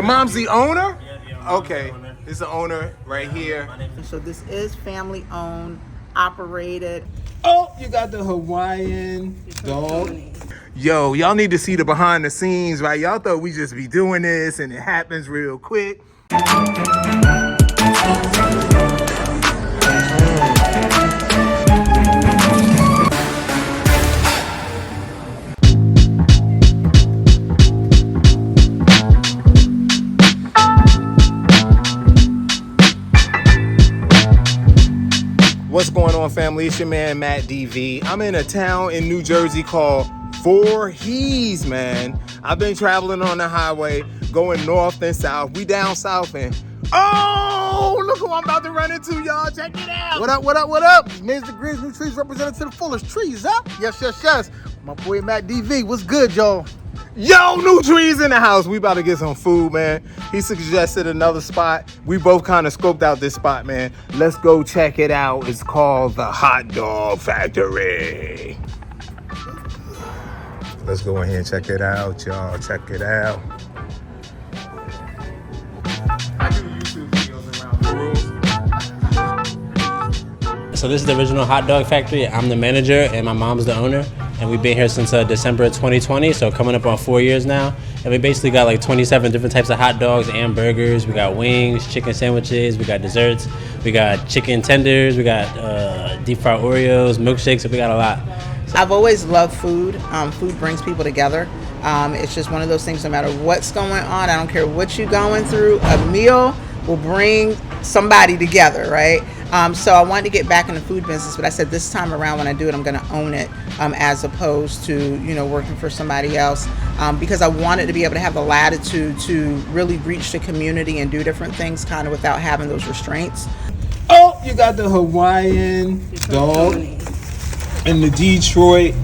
mom's the owner? Yeah, the owner. Okay, it's the owner right here. So this is family owned, operated. Oh, you got the Hawaiian dog. Yo, y'all need to see the behind the scenes, right? Y'all thought we just be doing this and it happens real quick. What's going on, family? It's your man, Matt DV. I'm in a town in New Jersey called Voorhees, man. I've been traveling on the highway, going north and south. We down south and, oh, look who I'm about to run into, y'all. Check it out. What up, what up, what up? Millions degrees, new trees represented to the fullest trees, huh? Yes, yes, yes. My boy, Matt DV. What's good, y'all? Yo, new trees in the house. We about to get some food, man. He suggested another spot. We both kind of scoped out this spot, man. Let's go check it out. It's called the Hot Dog Factory. Let's go in here and check it out, y'all. Check it out. I do YouTube videos around the rules. So this is the original hot dog factory. I'm the manager and my mom's the owner. And we've been here since December of 2020, so coming up on 4 years now. And we basically got like 27 different types of hot dogs and burgers. We got wings, chicken sandwiches, we got desserts, we got chicken tenders, we got deep fried Oreos, milkshakes, so we got a lot. I've always loved food. Food brings people together. It's just one of those things, no matter what's going on, I don't care what you're going through, a meal will bring somebody together, right? So I wanted to get back in the food business, but I said this time around when I do it, I'm going to own it as opposed to, working for somebody else, because I wanted to be able to have the latitude to really reach the community and do different things kind of without having those restraints. Oh, you got the Hawaiian dog and the Detroit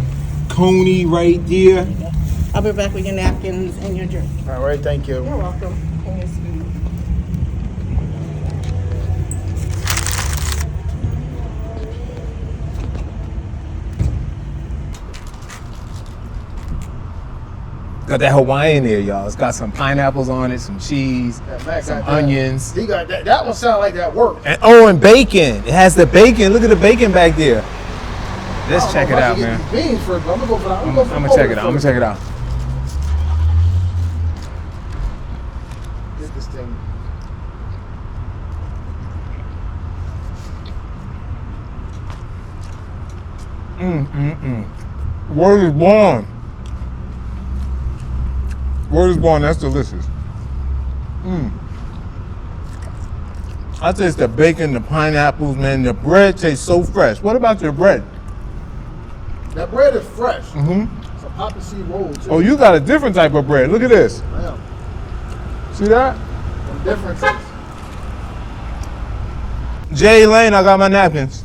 coney right there. I'll be back with your napkins and your drink. All right, thank you. You're welcome. And your spoon. Got that Hawaiian there, y'all. It's got some pineapples on it, some cheese, Mac some got that. onions. He got that. That one sound like that work. And bacon. It has the bacon. Look at the bacon back there. Let's check it out, man. Beans first, but I'm gonna go for that. I'm gonna check it out. I'm gonna check it out. Get this thing. Word is born. Word is born. That's delicious. I taste the bacon, the pineapples, man. The bread tastes so fresh. What about your bread? That bread is fresh. It's a poppy seed roll too. Oh, you got a different type of bread. Look at this. Damn. See that? Some differences. Jay Lane, I got my napkins.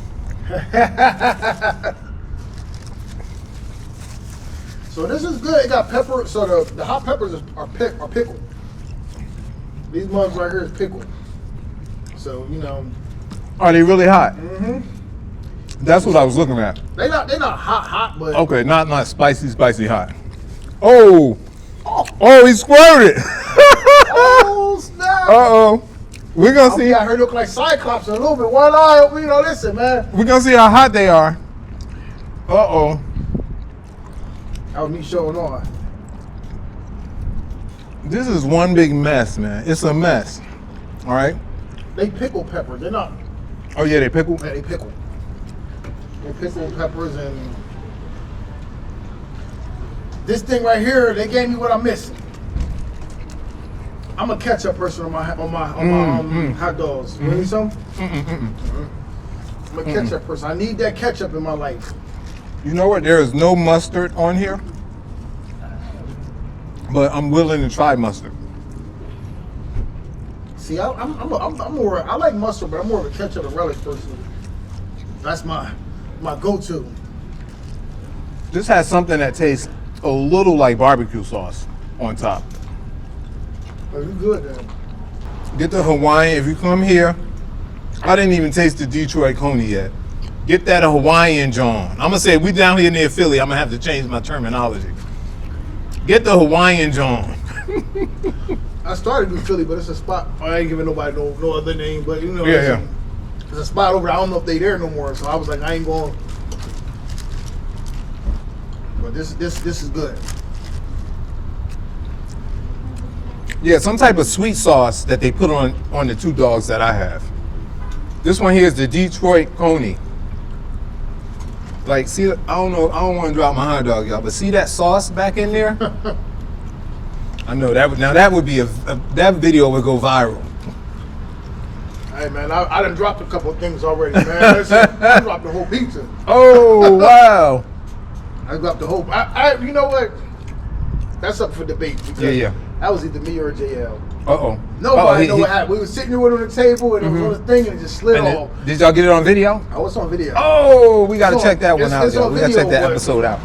So this is good. It got pepper. So the hot peppers are pickled. These mugs right here is pickled. So Are they really hot? That's what I was looking at. they're not hot, but Okay, not spicy hot. Oh, he squirted. oh snap! Uh-oh. We're gonna see. I heard it look like Cyclops a little bit. One eye, listen, man. We're gonna see how hot they are. Uh-oh. That was me showing on. This is one big mess, man. It's a mess. All right. They pickle pepper. They're not. Oh yeah, they pickle. Yeah, they pickle. They pickle peppers and this thing right here. They gave me what I'm missing. I'm a ketchup person on my hot dogs. You need some? I'm a ketchup person. I need that ketchup in my life. You know what? There is no mustard on here, but I'm willing to try mustard. See, I'm more. I like mustard, but I'm more of a ketchup and relish person. That's my go-to. This has something that tastes a little like barbecue sauce on top. Oh, you good then? Get the Hawaiian. If you come here, I didn't even taste the Detroit coney yet. Get that Hawaiian John. I'm gonna say we down here near Philly. I'm gonna have to change my terminology. Get the Hawaiian John. I started with Philly, but it's a spot. I ain't giving nobody no other name, but you know, Yeah, There's a spot over there. I don't know if they there no more. So I was like, I ain't going. But this is good. Yeah, some type of sweet sauce that they put on the two dogs that I have. This one here is the Detroit Coney. Like, see, I don't know, I don't want to drop my hot dog, y'all, but see that sauce back in there? I know that would be that video would go viral. Hey man, I done dropped a couple of things already, man. I dropped the whole pizza. Oh wow! I dropped the whole. You know what? That's up for debate. Because Yeah. That was either me or JL. Uh-oh. Nobody know what happened. We was sitting there with it on the table and it was on the thing and it just slid off. Did y'all get it on video? Oh, it's on video. Oh, we gotta check that one out, it's y'all. on We gotta video, check that but episode out.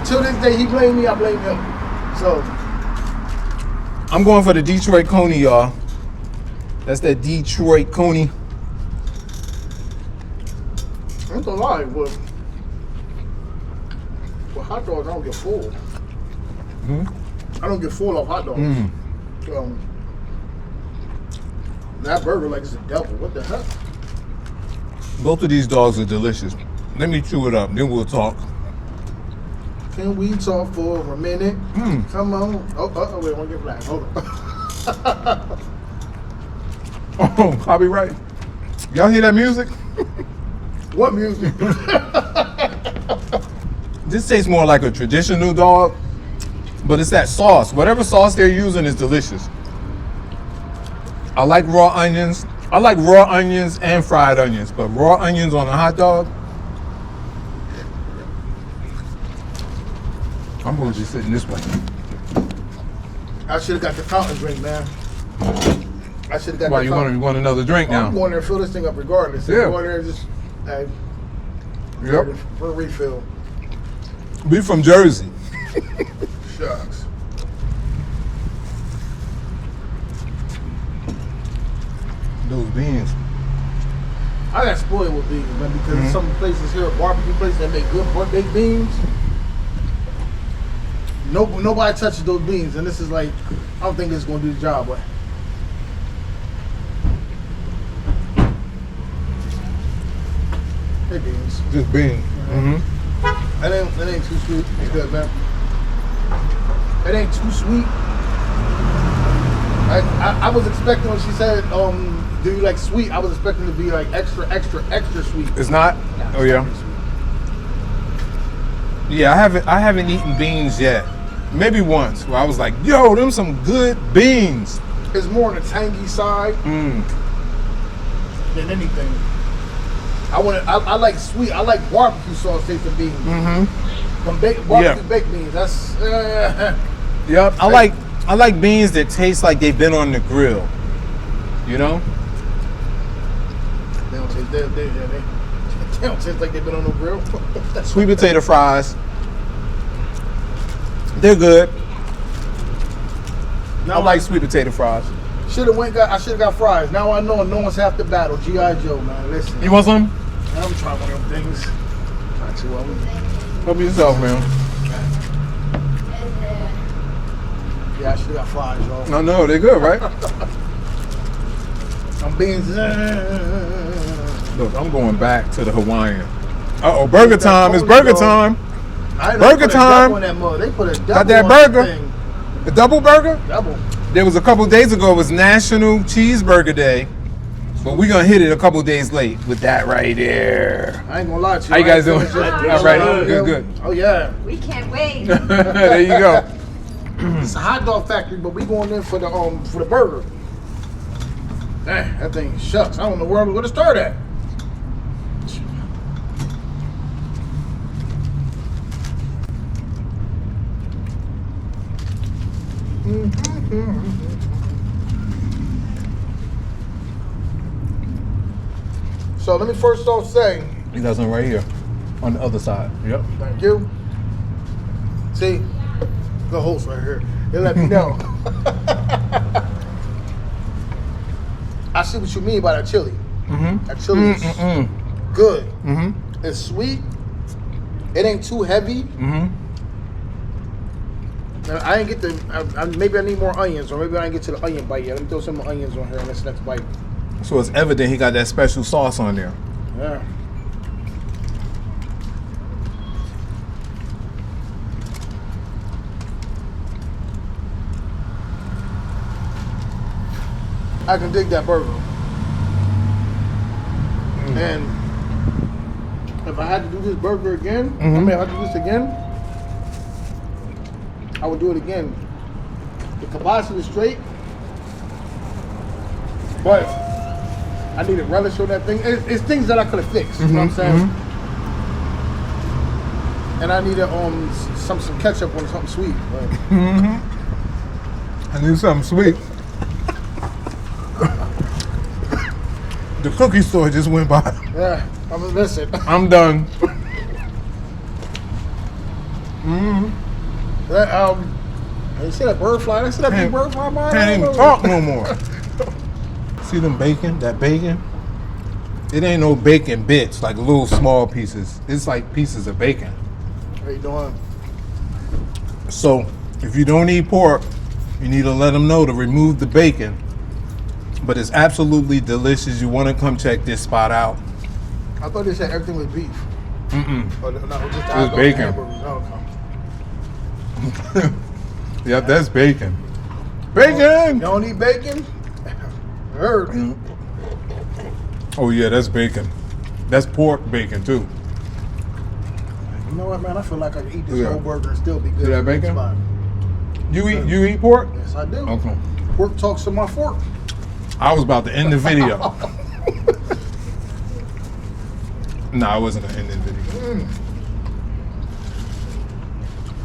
Till this day, he blamed me, I blame him. So, I'm going for the Detroit Coney, y'all. That's that Detroit Coney. I ain't gonna lie, but hot dogs, I don't get full. I don't get full off hot dogs. That burger like it's a devil. What the heck? Both of these dogs are delicious. Let me chew it up, then we'll talk. Can we talk for a minute? Come on. Wait, I want to get black. Hold on. Oh, I'll be right. Y'all hear that music? What music? This tastes more like a traditional dog, but it's that sauce. Whatever sauce they're using is delicious. I like raw onions. I like raw onions and fried onions, but raw onions on a hot dog, I'm going to be sitting this way. I should have got the fountain drink, man. I should have got Why, the you fountain. want another drink now? I'm going there and fill this thing up regardless. Yeah. I'm going there and just Yep. for a refill. We from Jersey. Shucks. Those beans. I got spoiled with beans, man, because some places here, barbecue places that make good baked beans. Nobody touches those beans, and this is like, I don't think this is gonna do the job, but. Hey, beans. Just beans. That ain't too sweet. It's good, man. It ain't too sweet. I was expecting when she said, do you like sweet? I was expecting it to be like extra sweet. It's not? Oh yeah. Yeah, I haven't eaten beans yet. Maybe once where I was like, yo, them some good beans. It's more on the tangy side than anything. I like sweet. I like barbecue sauce tasting beans. From barbecue baked beans. That's Yep. I like beans that taste like they've been on the grill. You know? They don't taste they don't taste like they've been on the grill. Sweet potato fries. They're good. I like sweet potato fries. I should have got fries. Now I know no one's half the battle. G.I. Joe, man. Listen. You want some? I'm trying one of them things. Not too well. Help yourself, man. Yeah, I should have got fries, y'all. I know, they're good, right? I'm beans. Look, I'm going back to the Hawaiian. Uh-oh, burger time. It's burger time. Burger time. They put a double Got that on burger? thing. The double burger? Double. There was a couple days ago, it was National Cheeseburger Day. But we're going to hit it a couple days late with that right there. I ain't gonna lie to you. How you guys doing? All right. Good. Oh, yeah. We can't wait. There you go. It's a hot dog factory, but we going in for the burger. Dang, that thing shucks. I don't know where I'm going to start at. So let me first off say, You got some right here on the other side. Yep. thank you. See, the host right here. They let me know. I see what you mean by that chili. That chili is good. It's sweet. It ain't too heavy. I didn't get the. Maybe I need more onions, or maybe I didn't get to the onion bite yet. Let me throw some more onions on here on this next bite. So it's evident he got that special sauce on there. Yeah. I can dig that burger. And if I had to do this burger again, I mean, if I had to do this again, I would do it again. The kielbasa is straight, but I needed relish on that thing. It's things that I could have fixed. You know what I'm saying? And I needed some ketchup on something sweet. Right? I need something sweet. The cookie store just went by. Yeah, listen. I'm done. You see that bird fly? I see that big bird fly by? Can't even talk no more. See them bacon? That bacon? It ain't no bacon bits, like little small pieces. It's like pieces of bacon. How you doing? So, if you don't eat pork, you need to let them know to remove the bacon. But it's absolutely delicious. You want to come check this spot out. I thought they said everything was beef. Or, no, just It was bacon. Okay. Yep, that's bacon. Bacon! You don't eat bacon? Heard. Oh yeah, that's bacon. That's pork bacon too. You know what, man? I feel like I could eat this Yeah. whole burger and still be good. See that bacon? You eat pork? Yes, I do. Okay. Pork talks to my fork. I was about to end the video. No, I wasn't gonna end the video.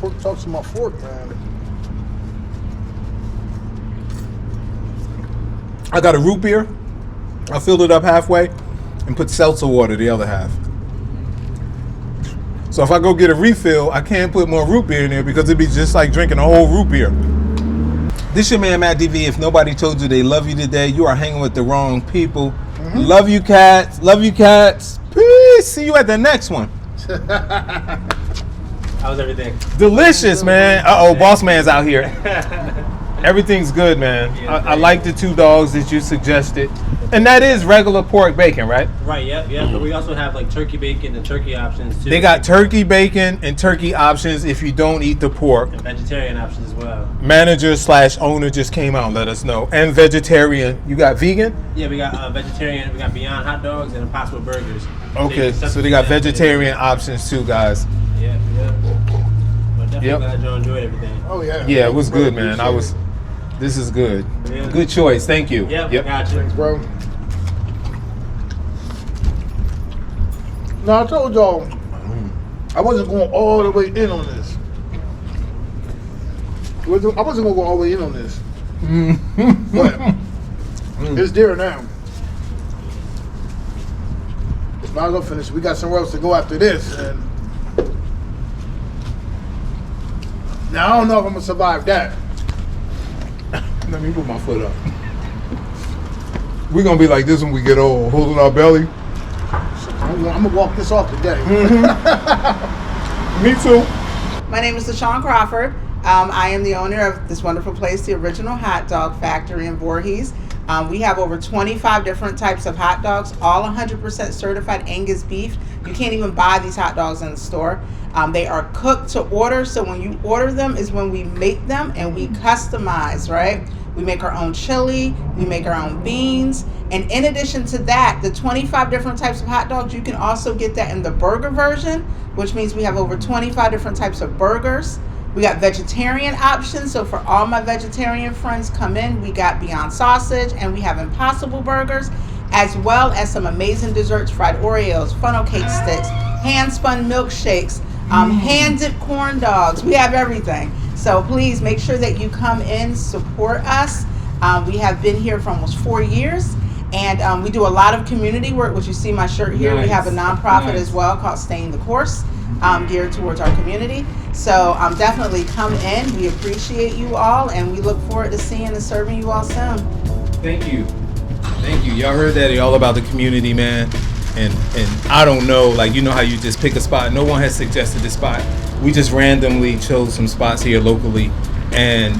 Pork talks to my fork, man. I got a root beer. I filled it up halfway and put seltzer water the other half. So if I go get a refill, I can't put more root beer in there because it'd be just like drinking a whole root beer. This your man, Matt DV. If nobody told you they love you today, you are hanging with the wrong people. Love you, cats. Love you, cats. Peace. See you at the next one. How's everything? Delicious, man. Uh-oh, boss man's out here. Everything's good, man. I like the 2 dogs that you suggested. And that is regular pork bacon, right? Right, yep. But we also have like turkey bacon and turkey options too. They got turkey bacon and turkey options if you don't eat the pork. And vegetarian options as well. Manager/owner just came out and let us know. And vegetarian. You got vegan? Yeah, we got vegetarian. We got Beyond hot dogs and Impossible burgers. Okay, so they got vegetarian options too, guys. Yeah. But definitely Yep. glad y'all enjoyed everything. Oh, yeah. Yeah, it was good, man. This is good. Yeah. Good choice. Thank you. Yep. Got you. Thanks, bro. No, I told y'all I wasn't going all the way in on this. I wasn't going to go all the way in on this. But it's there now. Might as well finish. We got somewhere else to go after this. And now, I don't know if I'm going to survive that. Let me put my foot up. We're going to be like this when we get old, holding our belly. I'm going to walk this off today. Me too. My name is LaShawn Crawford. I am the owner of this wonderful place, the Original Hot Dog Factory in Voorhees. We have over 25 different types of hot dogs, all 100% certified Angus beef. You can't even buy these hot dogs in the store. They are cooked to order, so when you order them is when we make them and we customize, right? We make our own chili, we make our own beans, and in addition to that, the 25 different types of hot dogs, you can also get that in the burger version, which means we have over 25 different types of burgers. We got vegetarian options, so for all my vegetarian friends come in, we got Beyond Sausage and we have Impossible burgers, as well as some amazing desserts, fried Oreos, funnel cake sticks, hand-spun milkshakes, hand-dipped corn dogs. We have everything. So please make sure that you come in, support us. We have been here for almost 4 years, and we do a lot of community work, which you see my shirt here. Nice. We have a nonprofit Nice. as well called Staying the Course, geared towards our community. So definitely come in. We appreciate you all, and we look forward to seeing and serving you all soon. Thank you. Thank you. Y'all heard that? Y'all about the community, man. And I don't know, like, you know how you just pick a spot. No one has suggested this spot. We just randomly chose some spots here locally and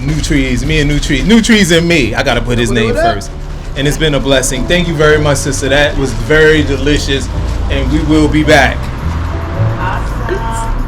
New Trees. Me and New Trees. New Trees and me. I gotta put his name first. And it's been a blessing. Thank you very much, sister. That was very delicious, and we will be back. Awesome.